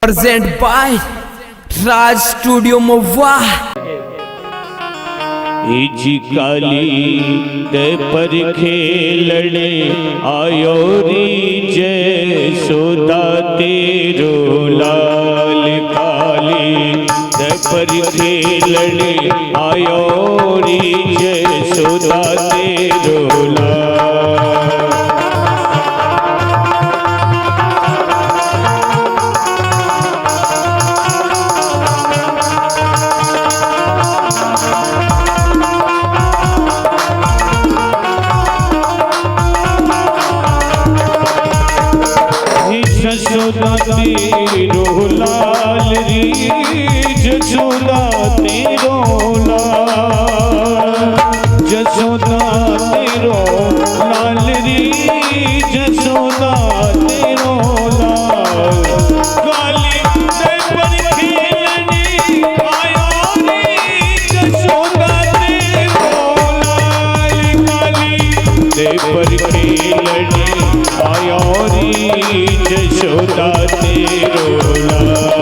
Present by Raj studio महुआ। जी काली ते पर खेलने आयो री जय सोदा तेरो लाल काली ते पर खेलने आयो री जय सोदा तेरो लाल। जसोदा तेरो लाल री जसोदा तेरो लाल, जसोदा तेरो लाल री जसोदा तेरो लाल। काली ते पर खेलने आया रे जसोदा तेरो लाल, काली ते पर खेलने आया रे जसोदा तेरो लाल।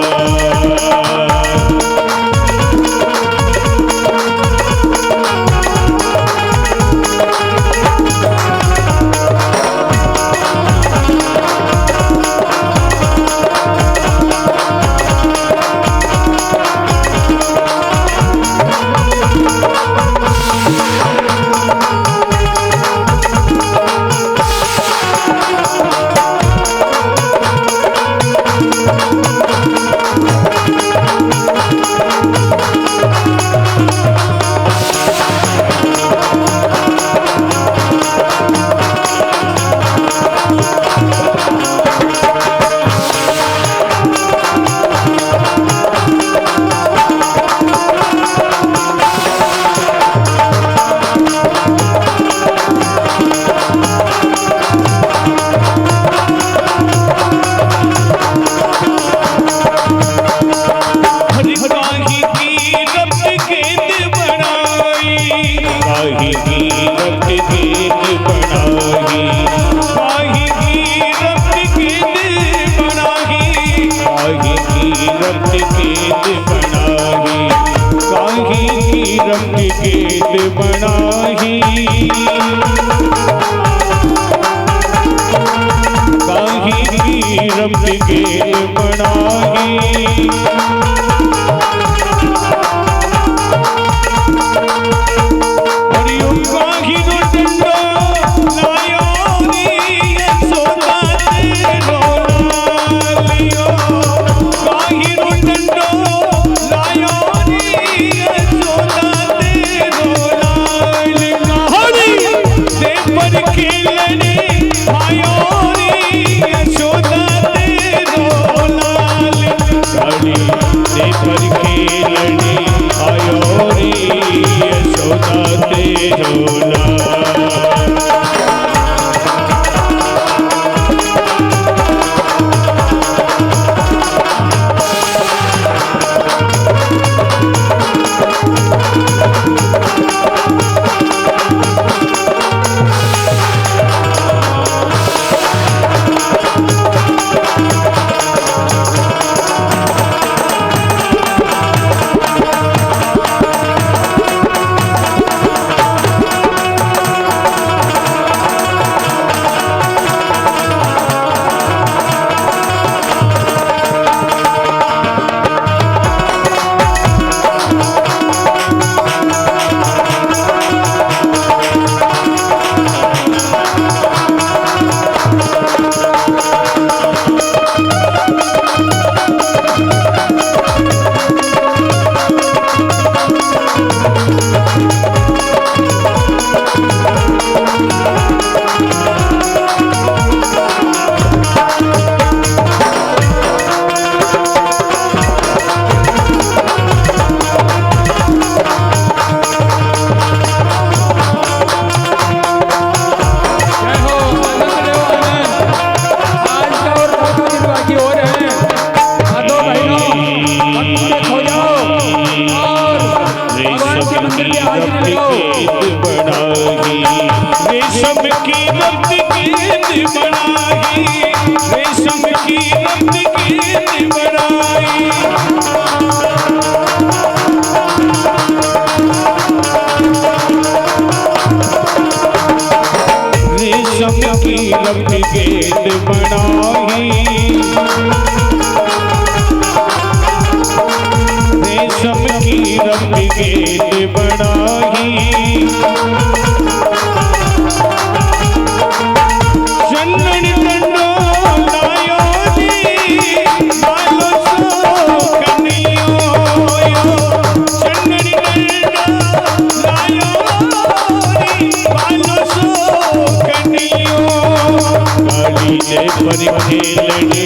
खेलने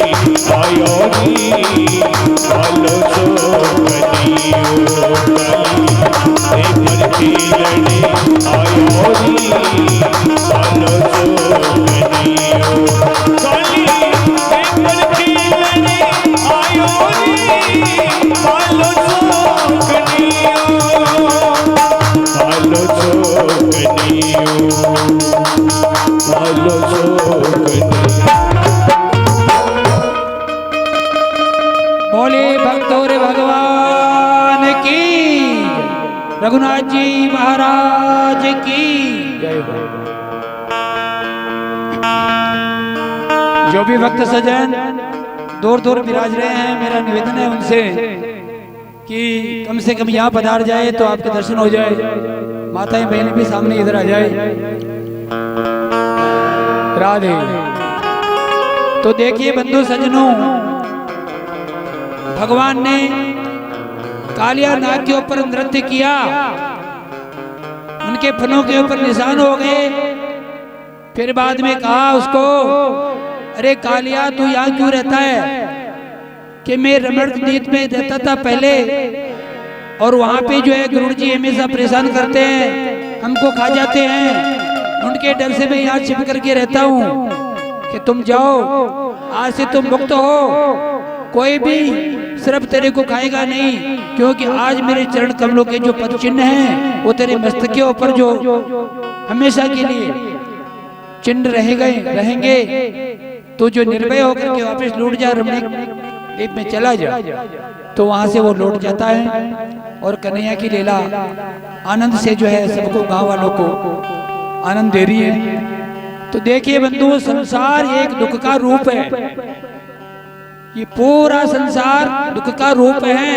आयो री कालो सो कनियो काली पर खेलने आयो री कालो सो कनियो काली पर खेलने आयो री कालो सो कनियो कालो सो कनियो कालो सो कनियो। बोले भक्तों रे भगवान की, रघुनाथ जी महाराज की जय। जो भी भक्त सजन दूर दूर विराज रहे हैं, मेरा निवेदन है उनसे कि कम से कम यहाँ पधार जाए तो आपके दर्शन हो जाए। माताएं बहनें भी सामने इधर आ जाए। राधे। तो देखिए बंधु सजनों, भगवान ने कालिया नाग के ऊपर नृत्य किया, उनके फनों के ऊपर निशान हो गए। फिर बाद में कहा उसको, अरे कालिया तू यहाँ क्यों रहता है? कि मैं रमणदीप में रहता था पहले, और वहाँ पे जो है गुरु जी हमेशा परेशान करते हैं, हमको खा जाते हैं। उनके डर से मैं यहाँ छिप करके रहता हूँ कि तुम जाओ, आज से तुम मुक्त हो, कोई भी सिर्फ तेरे को खाएगा नहीं, क्योंकि आज मेरे चरण कमलों के जो पद चिन्ह हैं वो तेरे मस्तक के ऊपर जो हमेशा के लिए चिन्ह रहेंगे। तो जो निर्भय होकर के वापस लौट जा, रमणीक द्वीप में चला जा। तो वहां से वो लौट जाता है और कन्हैया की लीला आनंद से जो है सबको, गांव वालों को आनंद दे रही है। तो देखिए बंधु, संसार एक दुख का रूप है। ये पूरा संसार दुख का रूप है।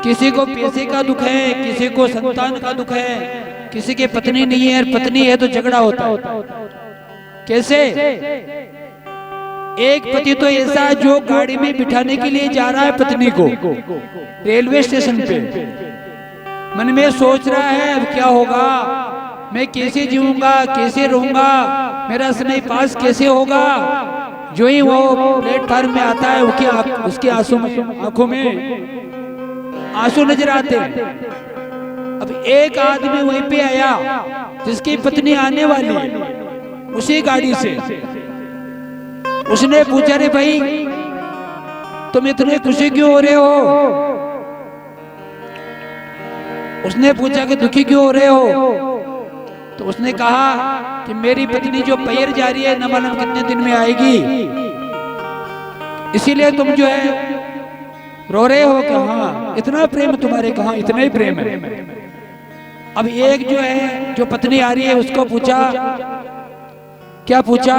किसी को पैसे का दुख है, किसी को संतान का दुख है, किसी के पत्नी नहीं है, पत्नी है तो झगड़ा होता है। कैसे? एक पति तो ऐसा जो गाड़ी में बिठाने के लिए जा रहा है पत्नी को रेलवे स्टेशन पे, मन में सोच रहा है अब क्या होगा, मैं कैसे जीऊंगा, कैसे रहूंगा, मेरा समय पास कैसे होगा। जो ही वो प्लेटफार्म में आता है, उसके आंखों में आंसू नजर आते हैं। अब एक आदमी वहीं पे आया जिसकी पत्नी आने वाली है उसी गाड़ी से। उसने पूछा, रे भाई तुम इतने खुशी क्यों हो रहे हो? उसने पूछा कि दुखी क्यों हो रहे हो? तो उसने कहा कि मेरी पत्नी जो पैर जा रही है न मालूम कितने दिन में आएगी, इसीलिए तुम जो है रो रहे हो। कि हाँ, इतना प्रेम तुम्हारे, कहाँ इतना ही प्रेम है। अब एक जो है जो पत्नी आ रही है उसको पूछा, क्या पूछा?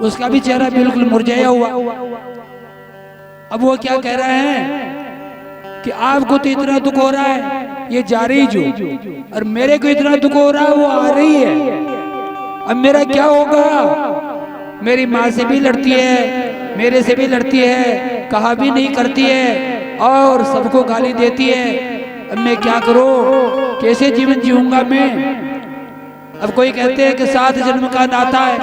उसका भी चेहरा बिल्कुल मुरझाया हुआ। अब वो क्या कह रहा है कि आपको तो इतना दुख हो रहा है ये जा रही जो, और मेरे को इतना दुख हो रहा है वो आ रही है। अब मेरा क्या होगा? मेरी माँ से भी लड़ती है, मेरे से भी लड़ती है, कहा भी नहीं करती है और सबको गाली देती है। अब मैं क्या करूं? कैसे जीवन जीऊंगा मैं? अब कोई कहते हैं कि 7 जन्म का नाता है।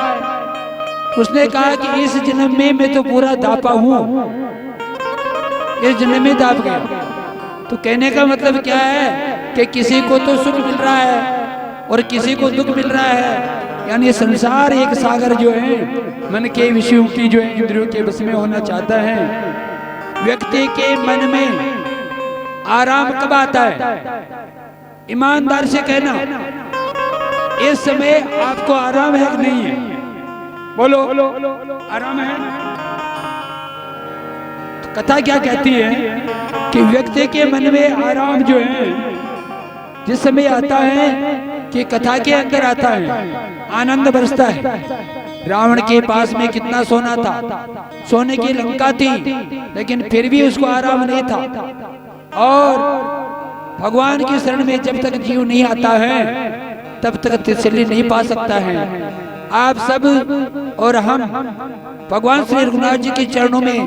उसने कहा कि इस जन्म में मैं तो पूरा दापा हूं, इस जन्म में दाप गया। तो कहने का मतलब क्या है कि किसी को तो सुख मिल रहा है और किसी को दुख मिल रहा है। यानी संसार एक सागर जो है मन के विषयों की जो है इंद्रियों के बस में होना चाहता है। व्यक्ति के मन में आराम कब आता है? ईमानदार से कहना, इस समय आपको आराम है कि नहीं है? बोलो, आराम है? तो कथा क्या कहती है कि व्यक्ति के मन में आराम जो है जिस समय आता है कि कथा के अंदर आता है, आनंद बरसता है। रावण के पास में कितना सोना था, सोने की लंका थी, लेकिन फिर भी उसको आराम नहीं था। और भगवान की शरण में जब तक जीव नहीं आता है तब तक तसल्ली नहीं पा सकता है। आप सब और हम भगवान श्री रघुनाथ जी के चरणों में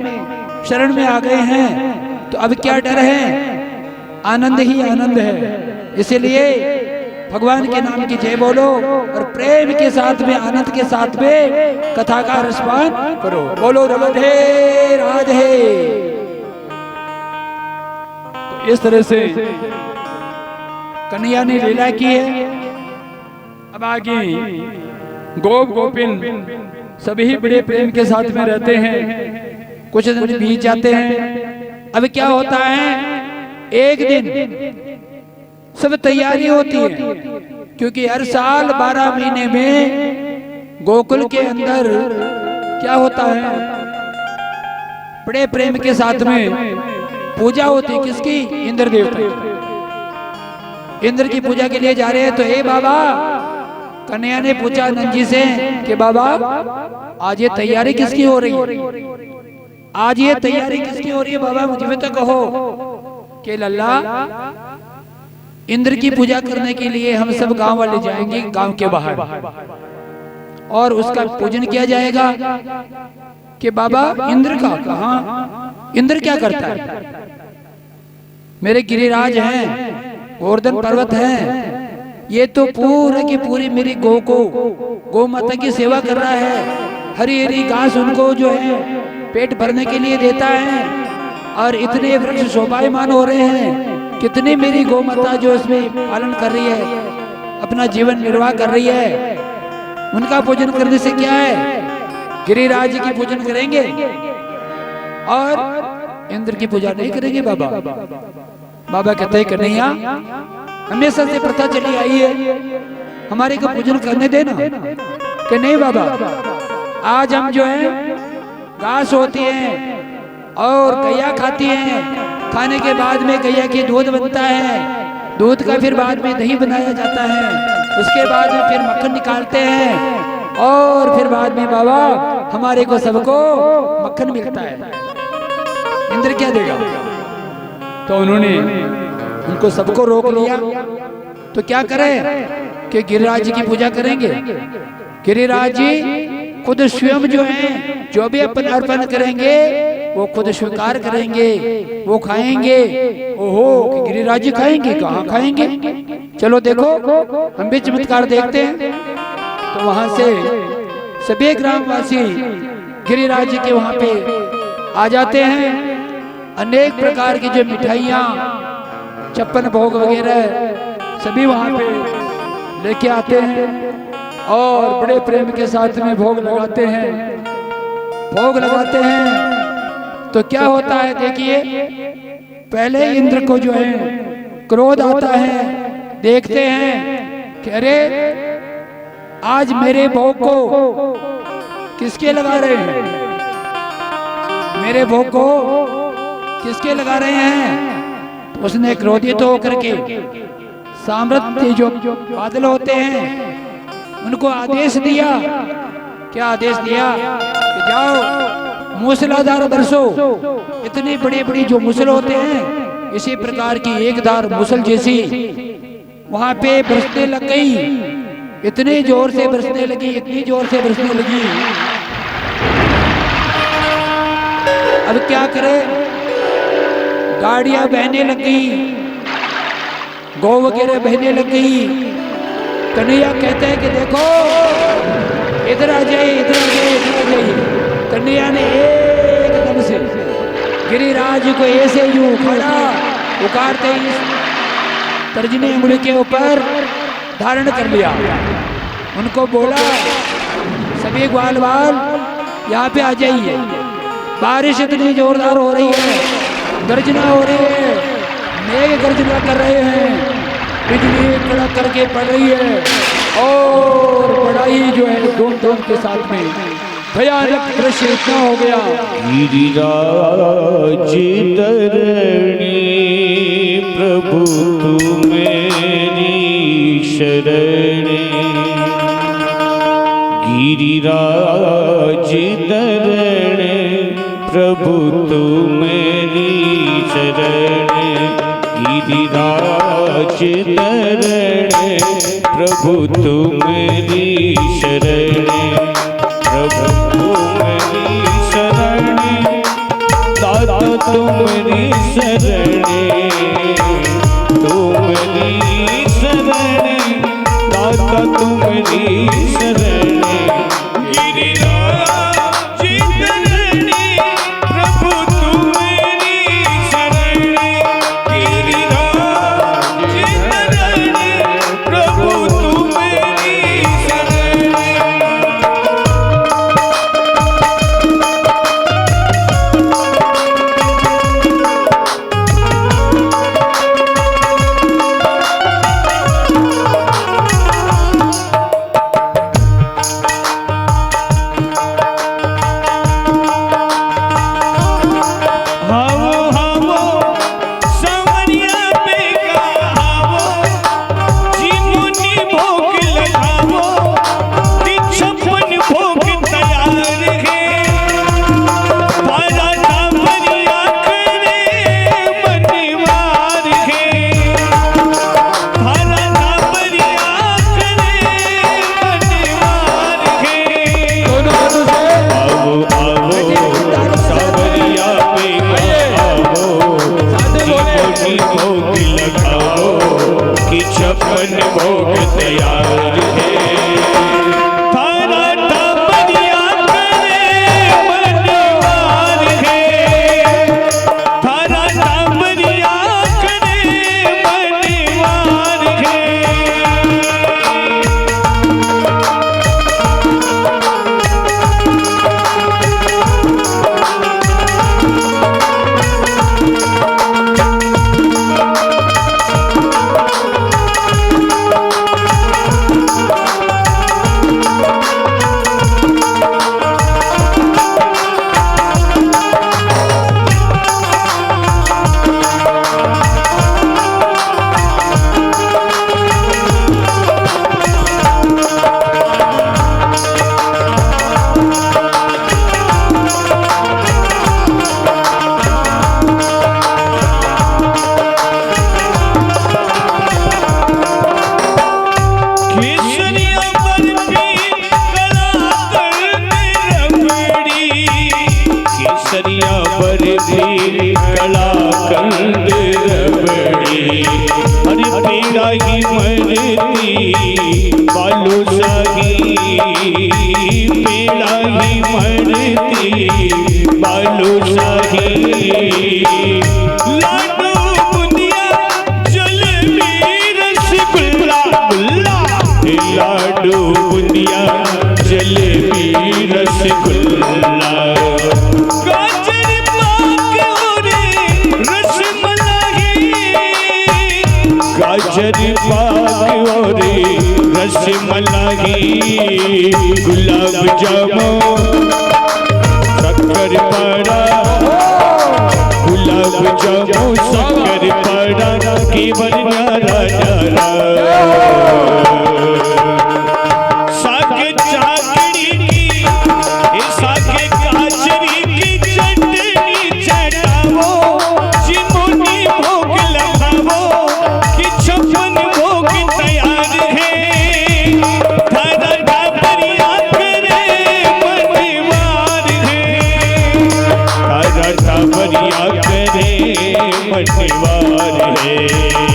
शरण में आ गए हैं, तो अब क्या डर है? आनंद ही आनंद है। इसलिए भगवान के नाम की जय बोलो और प्रेम के साथ में, आनंद के साथ में कथा का रसपान करो। बोलो राधे राधे। तो इस तरह से कन्हैया ने लीला की है। अब आगे गोप गोपिन सभी बड़े प्रेम के साथ में रहते हैं। कुछ दिन बीत जाते हैं। अब क्या होता है, एक दिन सब तैयारी होती है, क्योंकि हर साल 12 महीने में गोकुल के अंदर क्या होता है, बड़े प्रेम के साथ में पूजा होती है। किसकी? इंद्र देवता। इंद्र की पूजा के लिए जा रहे हैं। तो हे बाबा, कन्हैया ने पूछा नंद जी से कि बाबा आज ये तैयारी किसकी हो रही है? आज ये तैयारी किसकी हो रही है बाबा, मुझे भी तो कहो। कि लल्ला, इंद्र की पूजा करने के लिए हम सब गांव वाले जाएंगे, गांव के बाहर, और उसका पूजन किया जाएगा। कि बाबा इंद्र का कहाँ? इंद्र क्या करता है? मेरे गिरिराज हैं, गोवर्धन पर्वत है, ये तो पूरे की पूरी मेरी गौ माता की सेवा कर रहा है। हरी हरी घास उनको जो है पेट भरने के लिए देता है, और इतने वृक्ष शोभायमान हो रहे हैं। कितनी मेरी गौ माता जो इसमें पालन कर रही है, अपना जीवन निर्वाह कर रही है। उनका पूजन करने से क्या है, गिरिराज जी की पूजन करेंगे और इंद्र की पूजा नहीं करेंगे बाबा। बाबा कहते हैं कन्हैया, हमेशा से प्रथा चली आई है, हमारे को पूजन करने देना। कि नहीं बाबा, आज हम जो है घास होती है और गैया खाती है, खाने के बाद में गैया की दूध बनता है, दूध का फिर बाद में दही बनाया जाता है, उसके बाद में फिर मक्खन निकालते हैं, और फिर बाद में बाबा हमारे को सबको मक्खन मिलता है। इंद्र क्या देगा? तो उन्होंने उनको सबको रोक लिया। तो क्या करें कि गिरिराज जी की पूजा करेंगे। गिरिराज जी खुद स्वयं जो है, जो भी अपन अर्पण करेंगे वो खुद स्वीकार करेंगे, वो खाएंगे। ओहो, कि गिरिराज जी खाएंगे? कहाँ खाएंगे? चलो देखो, हम भी चमत्कार देखते हैं। तो वहां से सभी ग्रामवासी गिरिराज जी के वहां पे आ जाते हैं। अनेक प्रकार की जो मिठाइयाँ, 56 भोग वगैरह सभी वहां पे लेके आते हैं, और बड़े प्रेम के साथ में भोग लगाते हैं। भोग लगाते हैं तो क्या होता है, देखिए, पहले इंद्र को जो है क्रोध आता है। देखते हैं कि अरे आज मेरे भोग को किसके लगा रहे हैं, मेरे भोग को किसके लगा रहे हैं। तो उसने क्रोधित होकर के सामर्थ्य जो बादल होते हैं उनको आदेश दिया। क्या आदेश दिया? कि जाओ मूसलाधार बरसो। इतनी बड़ी बड़ी जो मुसल होते हैं, इसी प्रकार की एक धार मुसल जैसी वहां पे बरसने लग गई। इतनी जोर से बरसने लगी, इतनी जोर से बरसने लगी। अब क्या करे, गाड़ियां बहने लग गई, गौ वगैरह बहने लग गई। कन्हैया कहते हैं कि देखो, इधर आ जाइए, इधर आ जाइए, इधर आ जाइए। कन्हैया ने एकदम से गिरिराज को ऐसे यूं खड़ा उखाड़ते ही तर्जनी अंगुली के ऊपर धारण कर लिया। उनको बोला, सभी ग्वाल वाल यहाँ पे आ जाइए, बारिश इतनी जोरदार हो रही है, गर्जना हो रही है, मेघ गर्जना कर रहे हैं, बिजली कड़क करके पड़ रही है, और बड़ा ही जो है धूम के साथ में भयानक दृश्य इतना हो गया। गिरिराज धरणी प्रभु तू मेरी शरणी, गिरिराज धरणी प्रभु तू मेरी शरणी, गिरिराज धरणी प्रभु तू मेरी शरणी, प्रभु तू मेरी शरणी, दाता तू मेरी शरणी, तू मेरी शरणी, छप्पन भोग तैयार है। थारा टापरिया करे मनवार है, थारा टापरिया करे मनवार है। केसरिया बर्फी कला कंद रबड़ी, अरे पीड़ा ही मरती बालूशाही, पीड़ा ही मरती बालूशाही। लाडू बुंदिया जलेबी रसगुल्ला गुल्ला, लाडू बुंदिया जलेबी रसगुल्ला। गाजर पाक और रसमलाई, गाजर पाक और रसमलाई। गुलाब जामुन शक्कर पारा, गुलाब जामुन शक्कर पारा, केवल न्यारा न्यारा। सागे चाकड़ी की, सागे काचरी की चटनी चटावो, चिमुनी भोग लगावो कि छप्पन भोग तैयार है। थारा टापरिया करे मनवार है, थारा टापरिया करे मनवार है।